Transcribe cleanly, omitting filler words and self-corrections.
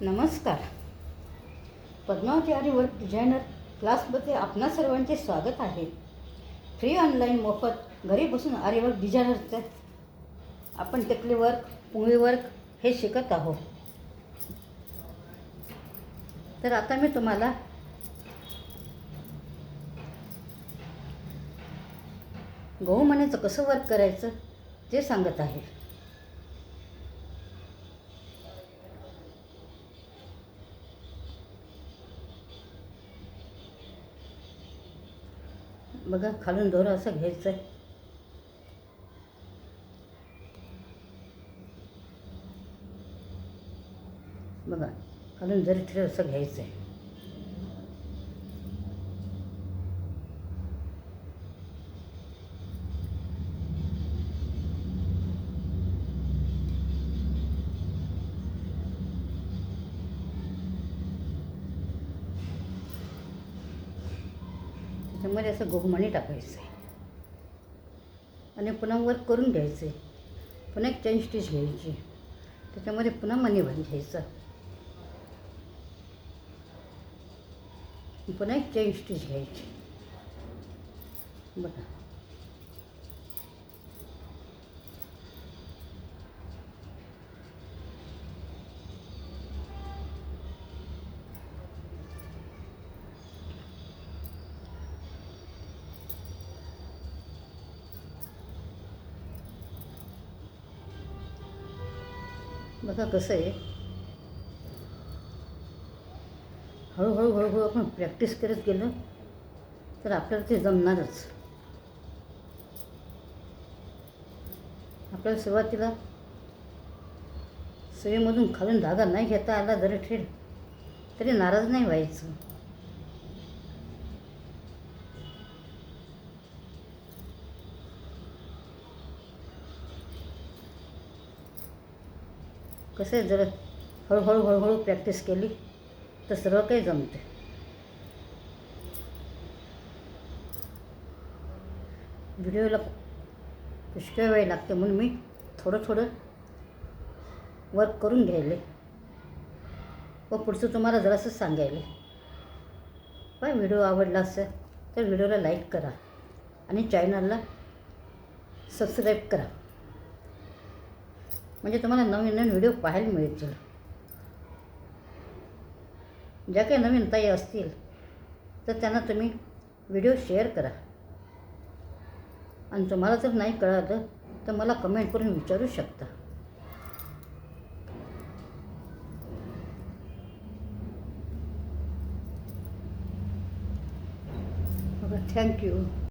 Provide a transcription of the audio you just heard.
नमस्कार. पद्मावती आणि work designer क्लासमध्ये आपणा सर्वांचे स्वागत आहे. फ्री ऑनलाईन मोफत घरी बसून आरीवर्क डिझायनरचे आपण टिकली वर्क, पुंगळी वर्क हे शिकत आहोत. तर आता मी तुम्हाला गहू मण्याचं कसं वर्क करायचं ते सांगत आहे. बघा, खालून दोरा असं घ्यायचं आहे. बघा, खालून जरी ठेव असं घ्यायचं आहे. त्याच्यामध्ये असं गहू मणी टाकायचं आहे आणि पुन्हा वर्क करून घ्यायचं आहे. पुन्हा एक चेन स्टिच घ्यायची, त्याच्यामध्ये पुन्हा मणी बांधायचा, पुन्हा एक चेन स्टिच घ्यायची. बघा, बघा कसं आहे. हळूहळू हळूहळू आपण प्रॅक्टिस करत गेलो तर आपल्याला ते जमणारच. आपल्याला सुरुवातीला सुईमधून खालून धागा नाही घेता आला जरी ठेड तरी नाराज नाही व्हायचं. कसं आहे, जर हळूहळू हळूहळू प्रॅक्टिस केली तर सर्व काही जमते. व्हिडिओला पुष्कळ वेळ लागते म्हणून मी थोडं थोडं वर्क करून घ्यायले व पुढचं तुम्हाला जरासं सांगायले. पण व्हिडिओ आवडला असेल तर व्हिडिओला लाईक करा आणि चॅनलला सबस्क्राईब करा, म्हणजे तुम्हाला नवीन नवीन व्हिडिओ पाहायला मिळतील. ज्या काही नवीन ताई असतील तर त्यांना तुम्ही व्हिडिओ शेअर करा. आणि तुम्हाला जर नाही कळलं तर मला कमेंट करून विचारू शकता. थँक्यू.